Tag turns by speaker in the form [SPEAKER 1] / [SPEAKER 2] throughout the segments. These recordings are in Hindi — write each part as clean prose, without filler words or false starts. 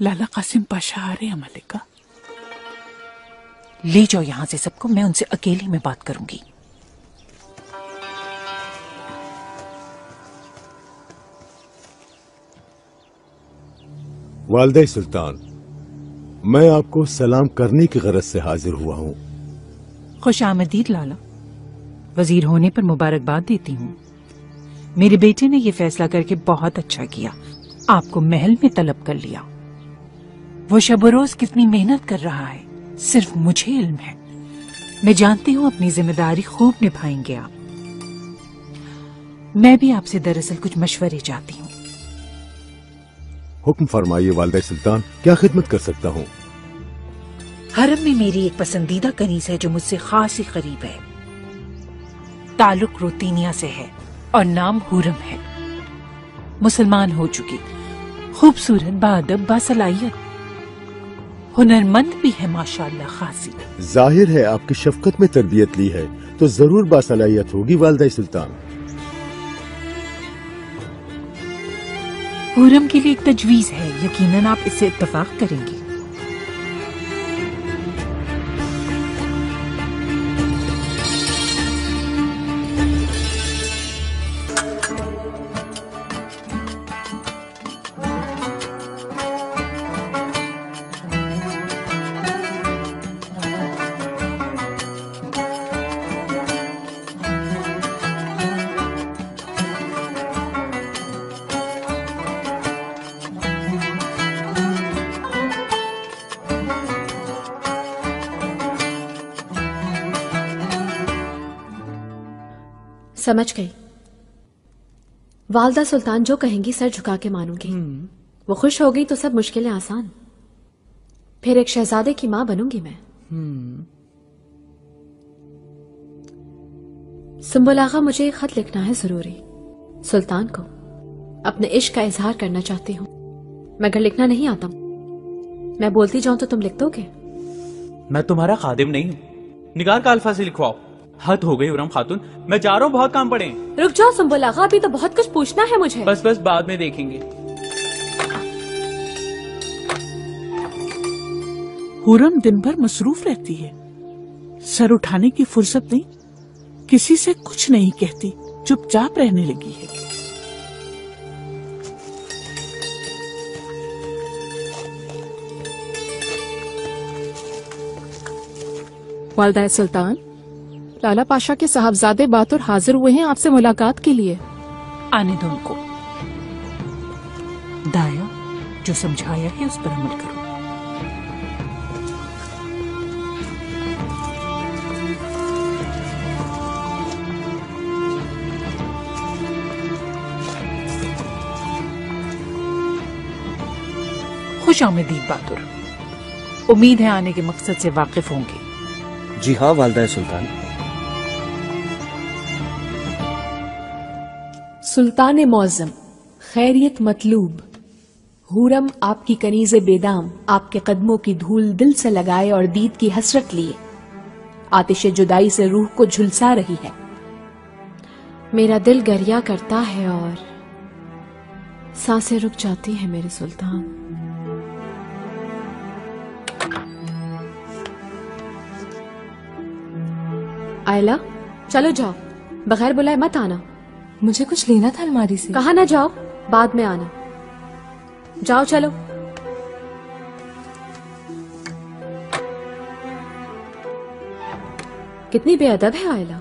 [SPEAKER 1] लाला कासिम पाशा आ रहे हैं मलिका।
[SPEAKER 2] ले जाओ यहां से सबको, मैं उनसे अकेली में बात करूंगी।
[SPEAKER 3] वालिदा सुल्तान, मैं आपको सलाम करने की गरज से हाजिर हुआ हूँ।
[SPEAKER 2] खुश आमदीद लाला। वजीर होने पर मुबारकबाद देती हूँ। मेरे बेटे ने यह फैसला करके बहुत अच्छा किया, आपको महल में तलब कर लिया। वो शब रोज कितनी मेहनत कर रहा है, सिर्फ मुझे इल्म है। मैं जानती हूँ अपनी जिम्मेदारी खूब निभाएंगे आप। मैं भी आपसे दरअसल कुछ मशवरे चाहती हूँ।
[SPEAKER 3] हुक्म फरमाइए वालिदा सुल्तान, क्या खिदमत कर सकता हूँ?
[SPEAKER 2] हरम में मेरी एक पसंदीदा कनीज है जो मुझसे खास ही करीब है। ताल्लुक रोतीनिया से है और नाम हुरम है। मुसलमान हो चुकी, खूबसूरत, बाअदब, बासलाहियत, हुनरमंद भी है माशाअल्लाह खासी।
[SPEAKER 3] जाहिर है आपकी शफकत में तरबियत ली है तो जरूर बासलाहियत होगी वालिदा सुल्तान।
[SPEAKER 2] हुरम के लिए एक तजवीज है, यकीनन आप इससे इत्तफाक करेंगी।
[SPEAKER 4] समझ गई। वालिदा सुल्तान जो कहेंगी सर झुका के मानूंगी। वो खुश हो गई तो सब मुश्किलें आसान। फिर एक शहजादे की मां बनूंगी मैं। सुंबुल आगा, मुझे एक खत लिखना है जरूरी। सुल्तान को अपने इश्क का इजहार करना चाहती हूँ, मगर लिखना नहीं आता। मैं बोलती जाऊं तो तुम लिख दोगे?
[SPEAKER 5] मैं तुम्हारा खादिम नहीं हूँ। निगार का अल्फा से लिखवाओ। हद हो गई हुरम खातून, मैं जा रहा हूँ, बहुत काम पड़े हैं।
[SPEAKER 4] रुक जाओ सुंबुल आगा, अभी तो बहुत कुछ पूछना है मुझे।
[SPEAKER 5] बस बाद में देखेंगे।
[SPEAKER 1] हुरम दिन भर मसरूफ रहती है, सर उठाने की फुर्सत नहीं, किसी से कुछ नहीं कहती, चुपचाप रहने लगी है।
[SPEAKER 6] वालिदा सुल्तान, लाला पाशा के साहबजादे बातुर हाजिर हुए हैं आपसे मुलाकात के लिए।
[SPEAKER 2] आने दो उनको। दाया, जो समझाया है उस पर अमल करो। खुश आमदीद बातुर। उम्मीद है आने के मकसद से वाकिफ होंगे।
[SPEAKER 7] जी हाँ वालिदा सुल्तान।
[SPEAKER 4] सुल्तान मौज़म, खैरियत मतलूब। हुरम आपकी कनीज़े बेदाम आपके कदमों की धूल दिल से लगाए और दीद की हसरत लिए आतिश जुदाई से रूह को झुलसा रही है। मेरा दिल गरिया करता है और सांसें रुक जाती हैं मेरे सुल्तान। आयला, चलो जाओ, बगैर बुलाए मत आना।
[SPEAKER 6] मुझे कुछ लेना था अलमारी से।
[SPEAKER 4] कहा ना जाओ, बाद में आना। जाओ चलो। कितनी बेअदब है आयला।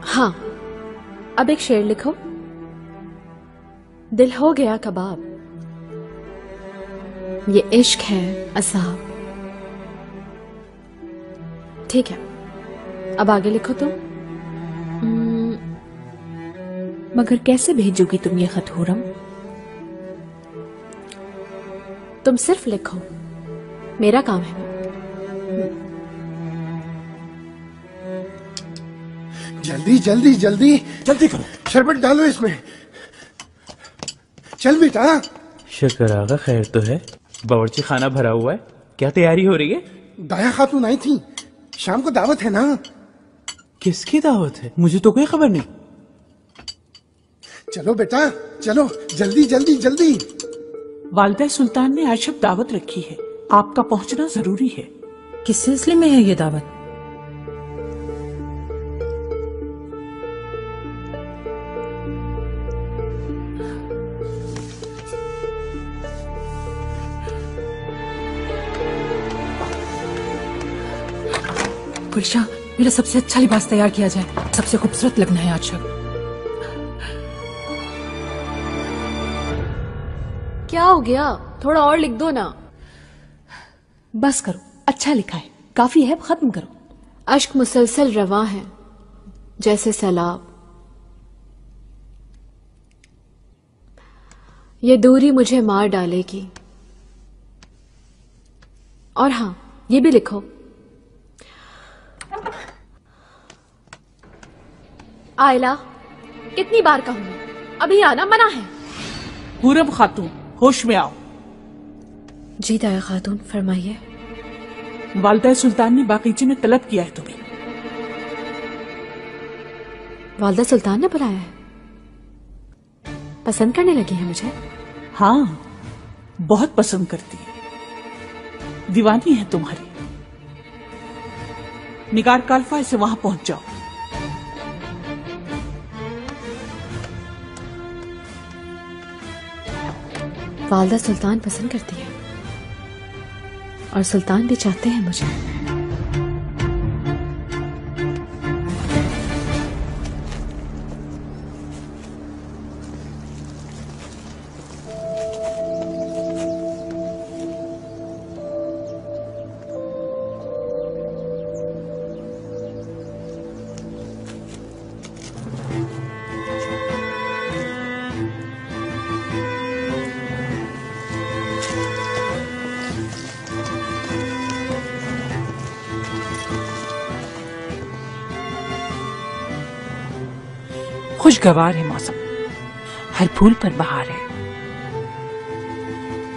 [SPEAKER 4] हाँ, अब एक शेर लिखो। दिल हो गया कबाब, ये इश्क है असाब। ठीक है, अब आगे लिखो तुम। मगर कैसे भेजोगी तुम ये खत हुरम? तुम सिर्फ लिखो, मेरा काम है।
[SPEAKER 8] जल्दी जल्दी जल्दी जल्दी करो, शरबत डालो इसमें। चल बेटा।
[SPEAKER 5] शुक्र आगा, खैर तो है। बावर्ची खाना भरा हुआ है, क्या तैयारी हो रही है?
[SPEAKER 8] दाया खातून आई थी, शाम को दावत है ना।
[SPEAKER 5] किसकी दावत है? मुझे तो कोई खबर नहीं।
[SPEAKER 8] चलो बेटा, चलो जल्दी जल्दी जल्दी।
[SPEAKER 1] वालिदा सुल्तान ने आज शब दावत रखी है, आपका पहुंचना जरूरी है।
[SPEAKER 2] किस सिलसिले में है ये दावत? गुलशा, मेरा सबसे अच्छा लिबास तैयार किया जाए, सबसे खूबसूरत लगना है आज शब।
[SPEAKER 4] क्या हो गया? थोड़ा और लिख दो ना। बस करो, अच्छा लिखा है, काफी है, खत्म करो। अश्क मुसलसल रवा है जैसे सैलाब, ये दूरी मुझे मार डालेगी। और हाँ, ये भी लिखो, आयला, कितनी बार कहूं, अभी आना मना है।
[SPEAKER 1] हुरम खातून, होश में आओ।
[SPEAKER 4] जी दाया खातून, फरमाइए।
[SPEAKER 1] वालिदा सुल्तान ने बागीचे में तलब किया है तुम्हें।
[SPEAKER 4] वालिदा सुल्तान ने बुलाया है? पसंद करने लगी है मुझे?
[SPEAKER 1] हाँ, बहुत पसंद करती है, दीवानी है तुम्हारी। निगार काल्फा से वहां पहुंच जाओ।
[SPEAKER 4] वालिदा सुल्तान पसंद करती है और सुल्तान भी चाहते हैं मुझे।
[SPEAKER 2] खुशगवार है मौसम, हर फूल पर बहार है।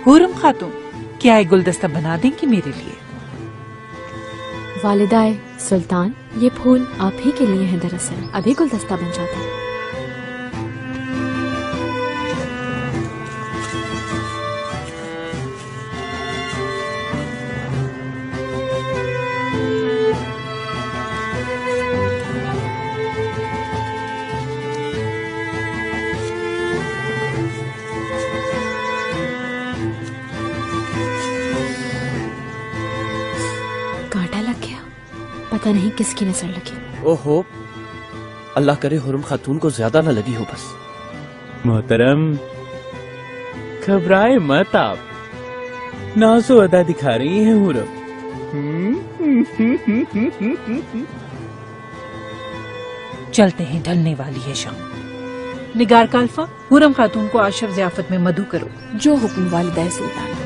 [SPEAKER 2] हुरम खातून, क्या एक गुलदस्ता बना देंगी मेरे लिए?
[SPEAKER 4] वालिदाए सुल्तान, ये फूल आप ही के लिए हैं दरअसल, अभी गुलदस्ता बन जाता है। कांटा लग गया, पता नहीं किसकी नजर लगी।
[SPEAKER 7] ओहो, अल्लाह करे हुरम खातून को ज्यादा न लगी हो बस।
[SPEAKER 5] मोहतरम, घबराए मत आप, नाज़ो अदा दिखा रही हैं हुरम।
[SPEAKER 2] चलते हैं, ढलने वाली है शाम। निगार काल्फा, हुरम खातून को आशफ ज़ियाफत में मधु करो।
[SPEAKER 4] जो हुक्म वालिदाए सुल्तान।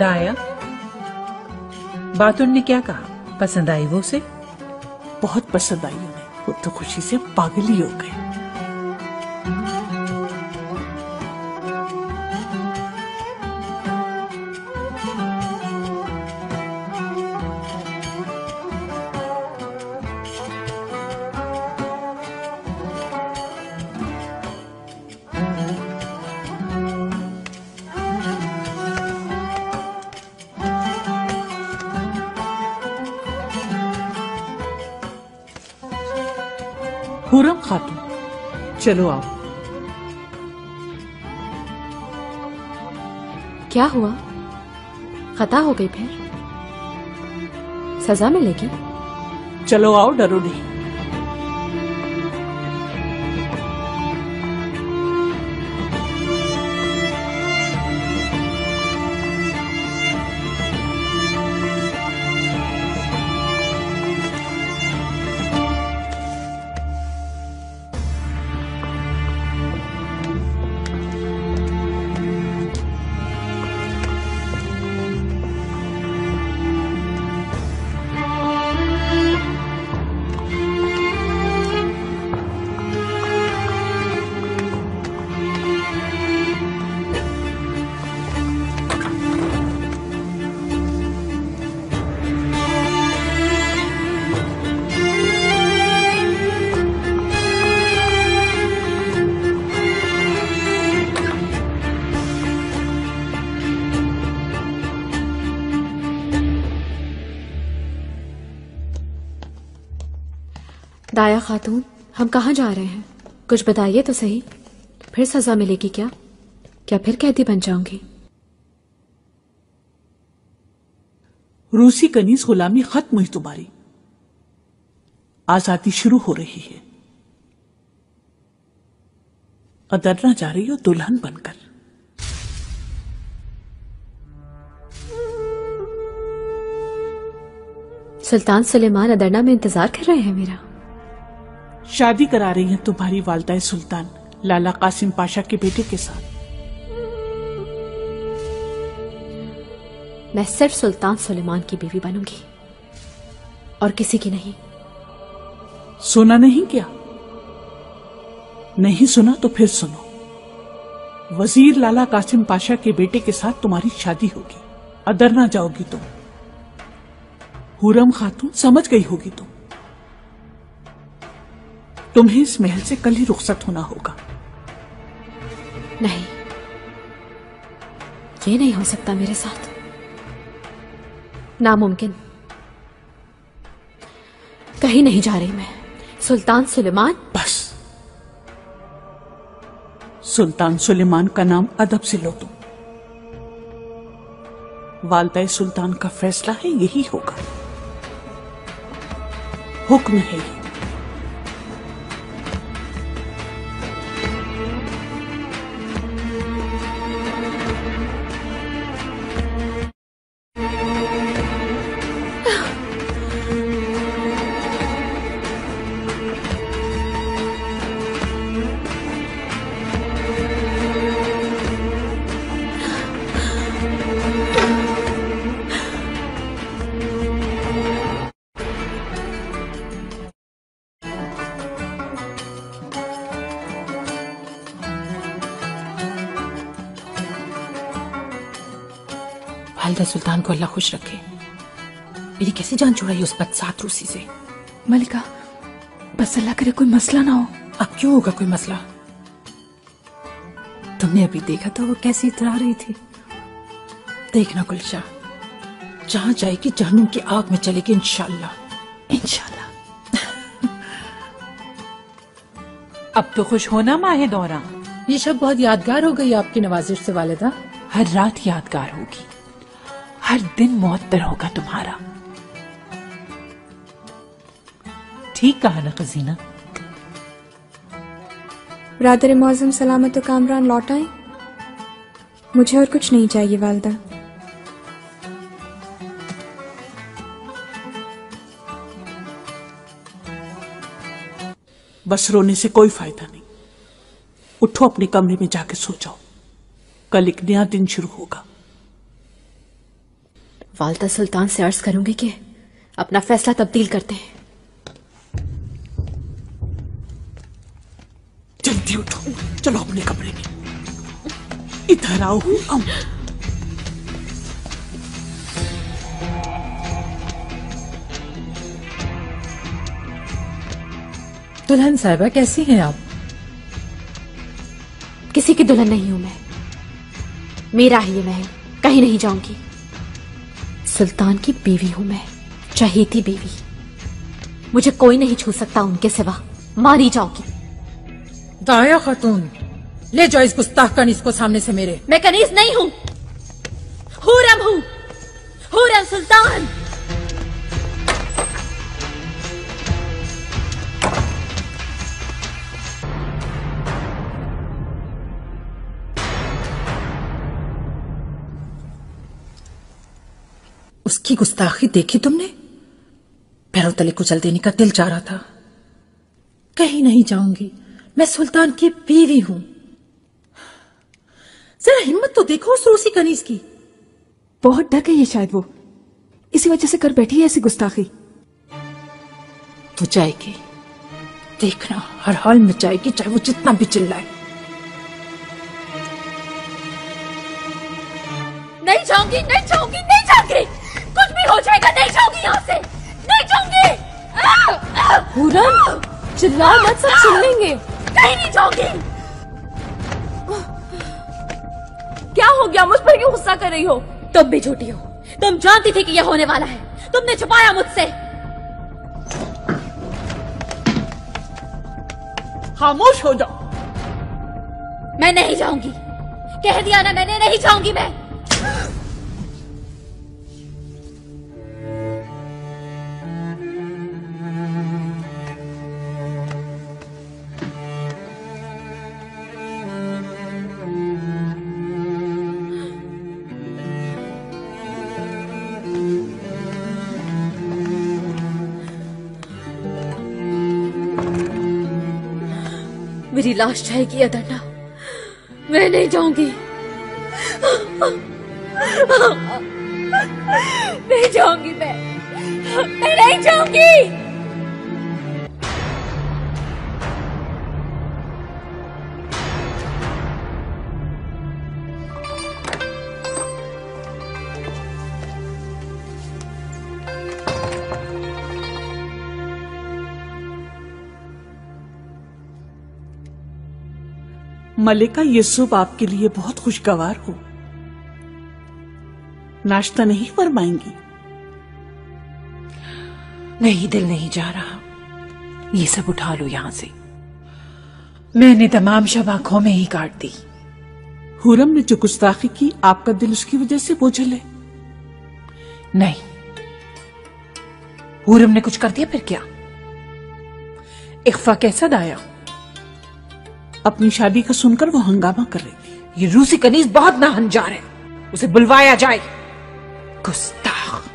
[SPEAKER 2] दाया, बातुन ने क्या कहा? पसंद आई वो उसे?
[SPEAKER 1] बहुत पसंद आई उन्हें। वो तो खुशी से पागल ही हो गए। हुरम खातून, चलो आओ।
[SPEAKER 4] क्या हुआ? खता हो गई फिर? सजा मिलेगी?
[SPEAKER 1] चलो आओ, डरो नहीं।
[SPEAKER 4] दाया खातून, हम कहाँ जा रहे हैं? कुछ बताइए तो सही। फिर सजा मिलेगी क्या? क्या फिर कैदी बन जाऊंगी?
[SPEAKER 1] रूसी कनीज गुलामी खत्म हुई तुम्हारी, आजादी शुरू हो रही है। अदरना जा रही हो दुल्हन बनकर।
[SPEAKER 4] सुल्तान सुलेमान अदरना में इंतजार कर रहे हैं मेरा।
[SPEAKER 1] शादी करा रही है तुम्हारी वालदा सुल्तान लाला कासिम पाशा के बेटे के साथ।
[SPEAKER 4] मैं सिर्फ सुल्तान सुलेमान की बीवी बनूंगी और किसी की नहीं।
[SPEAKER 1] सुना नहीं क्या? नहीं सुना तो फिर सुनो। वजीर लाला कासिम पाशा के बेटे के साथ तुम्हारी शादी होगी। अदरना जाओगी तुम। हुरम खातून समझ गई होगी तुम। तुम्हें इस महल से कल ही रुखसत होना होगा।
[SPEAKER 4] नहीं, ये नहीं हो सकता मेरे साथ। नामुमकिन। कहीं नहीं जा रही मैं। सुल्तान सुलेमान।
[SPEAKER 1] बस, सुल्तान सुलेमान का नाम अदब से लो तुम। वालदा सुल्तान का फैसला है, यही होगा। हुक्म है ये।
[SPEAKER 6] वालिदा सुल्तान को अल्लाह खुश रखे। मेरी कैसी जान छुड़ाई उस बदसात रूसी से।
[SPEAKER 9] मलिका, बस अल्लाह करे कोई मसला ना हो।
[SPEAKER 6] अब क्यों होगा कोई मसला? तुमने अभी देखा था वो कैसी इतरा रही थी। देखना गुलशा, जहां जाएगी जहन्नुम की आग में चलेगी इंशाअल्लाह। इंशाअल्लाह।
[SPEAKER 2] अब तो खुश होना माहे दौरा।
[SPEAKER 6] ये शब बहुत यादगार हो गई आपकी नवाजिश से वालिदा।
[SPEAKER 2] हर रात यादगार होगी, हर दिन मुअत्तर होगा तुम्हारा। ठीक कहा ना खजीना?
[SPEAKER 9] ब्रादर मौजम सलामत और कामरान लौट आए। मुझे और कुछ नहीं चाहिए वालिदा।
[SPEAKER 1] बस रोने से कोई फायदा नहीं। उठो, अपने कमरे में जाके सो जाओ। कल एक नया दिन शुरू होगा।
[SPEAKER 4] वालदा सुल्तान से अर्ज करूंगी कि अपना फैसला तब्दील करते हैं।
[SPEAKER 1] जल्दी उठो, चलो अपने कमरे में। इधर आओ।
[SPEAKER 6] दुल्हन साहिबा कैसी हैं आप?
[SPEAKER 4] किसी की दुल्हन नहीं हूं मैं, मेरा ही ये महल, कहीं नहीं जाऊंगी। सुल्तान की बीवी हूं मैं, चहेती बीवी। मुझे कोई नहीं छू सकता उनके सिवा, मारी जाओगी।
[SPEAKER 6] दाया खातून, ले जाओ इस गुस्ताख कनीज को सामने से मेरे।
[SPEAKER 4] मैं कनीज नहीं हूं, हुरम हूं, हुरम सुल्तान।
[SPEAKER 6] उसकी गुस्ताखी देखी तुमने? पैरों तले कुचल देने का दिल चाह रहा था। कहीं नहीं जाऊंगी, मैं सुल्तान की बीवी हूं। जरा हिम्मत तो देखो उस रूसी कनीज की।
[SPEAKER 10] बहुत डर गई है शायद वो, इसी वजह से कर बैठी है ऐसी गुस्ताखी।
[SPEAKER 6] तो जाएगी, देखना हर हाल में जाएगी, चाहे वो जितना भी चिल्लाए।
[SPEAKER 4] नहीं जाऊंगी, नहीं जाऊंगी, नहीं जाऊंगी, कुछ भी हो जाएगा, नहीं जाऊंगी यहाँ से, नहीं जाऊंगी।
[SPEAKER 10] हुरम, चिल्ला मत, सब सुन लेंगे।
[SPEAKER 4] कहीं नहीं जाऊंगी।
[SPEAKER 10] क्या हो गया? मुझ पर क्यों गुस्सा कर रही हो?
[SPEAKER 4] तुम भी झूठी हो, तुम जानती थी कि यह होने वाला है, तुमने छुपाया मुझसे।
[SPEAKER 1] खामोश हो जाओ।
[SPEAKER 4] मैं नहीं जाऊंगी, कह दिया ना मैंने, नहीं जाऊंगी मैं। मेरी लाश जाएगी अदरना, मैं नहीं जाऊंगी, नहीं जाऊंगी मैं नहीं जाऊंगी।
[SPEAKER 1] मलिका, ये सुबह आपके लिए बहुत खुशगवार हो। नाश्ता नहीं फरमाएंगी?
[SPEAKER 2] नहीं, दिल नहीं जा रहा। ये सब उठा लो यहां से। मैंने तमाम शब आंखों में ही काट दी।
[SPEAKER 1] हुरम ने जो गुस्ताखी की, आपका दिल उसकी वजह से बोझल है?
[SPEAKER 2] नहीं, हुरम ने कुछ कर दिया फिर क्या? इख्फा कैसा दाया?
[SPEAKER 1] अपनी शादी का सुनकर वो हंगामा कर रही थी।
[SPEAKER 2] ये रूसी कनीज बहुत नाहंजार है, उसे बुलवाया जाए। गुस्ताख।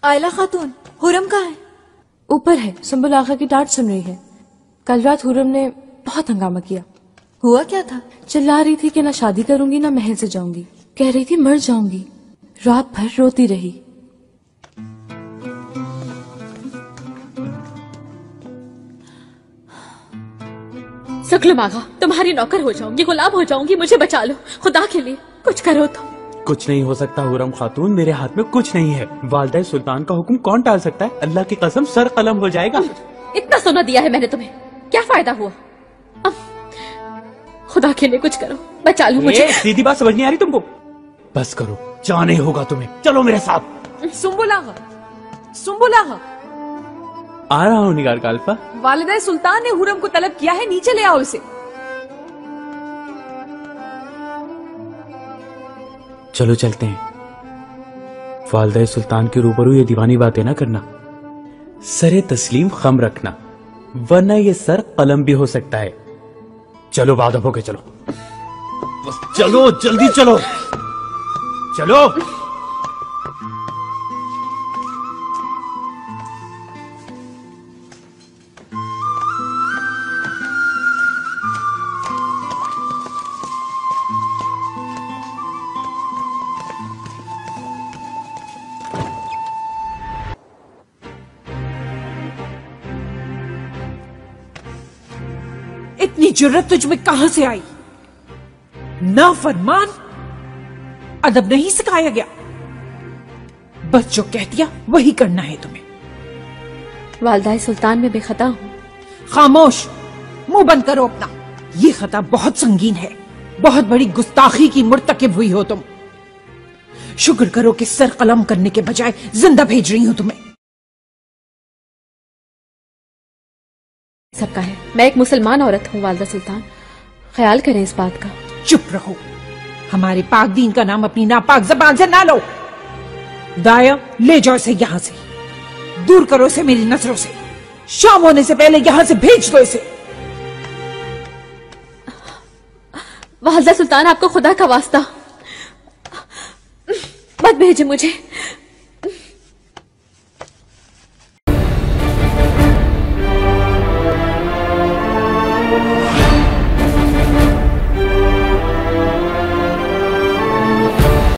[SPEAKER 10] आयला खातून, हुरम कहाँ है? ऊपर है, सुंबुल आगा की डांट सुन रही है। कल रात हुरम ने बहुत हंगामा किया। हुआ क्या था? चिल्ला रही थी कि ना शादी करूंगी ना महल से जाऊंगी, कह रही थी मर जाऊंगी। रात भर रोती रही।
[SPEAKER 4] सुखलम आगा, तुम्हारी नौकर हो जाऊंगी, गुलाम हो जाऊंगी, मुझे बचा लो, खुदा के लिए कुछ करो तो।
[SPEAKER 5] कुछ नहीं हो सकता हुरम खातून, मेरे हाथ में कुछ नहीं है। वालदा सुल्तान का हुक्म कौन टाल सकता है? अल्लाह की कसम, सर कलम हो जाएगा।
[SPEAKER 4] इतना सोना दिया है मैंने तुम्हें, क्या फायदा हुआ? अब खुदा के लिए कुछ करो, बचा लो मुझे।
[SPEAKER 5] सीधी बात समझ नहीं आ रही तुमको? बस करो, जाने होगा तुम्हें, चलो मेरे साथ।
[SPEAKER 10] सुंबुल आगा, सुंबुल आगा,
[SPEAKER 5] आ रहा हूँ निगार काल्फा।
[SPEAKER 10] वालिदा सुल्तान ने हुरम को तलब किया है, नीचे ले आओ इसे।
[SPEAKER 5] चलो चलते हैं। वालदा सुल्तान के रूबरू ये दीवानी बातें ना करना। सरे तस्लीम खम रखना, वरना ये सर कलम भी हो सकता है। चलो बादब होके चलो, बस चलो, जल्दी चलो, चलो।
[SPEAKER 2] जुर्रत तुझ में कहां से आई? ना फरमान, अदब नहीं सिखाया गया। बस जो कह दिया वही करना है तुम्हें।
[SPEAKER 10] वालदा सुल्तान में बेखता हूं।
[SPEAKER 2] खामोश, मुंह बंद करो अपना। ये खता बहुत संगीन है, बहुत बड़ी गुस्ताखी की मुर्तकिब हुई हो तुम। शुक्र करो कि सर कलम करने के बजाय जिंदा भेज रही हूं तुम्हें।
[SPEAKER 10] सबका है, मैं एक मुसलमान औरत हूं वालदा सुल्तान, ख्याल करें इस बात का।
[SPEAKER 2] चुप रहो, हमारे पाक दीन का नाम अपनी नापाक जबान से ना लो। दाया, ले जाओ इसे यहां से, दूर करो इसे मेरी नजरों से। शाम होने से पहले यहां से भेज दो इसे।
[SPEAKER 10] वालदा सुल्तान, आपको खुदा का वास्ता, मत भेजे मुझे।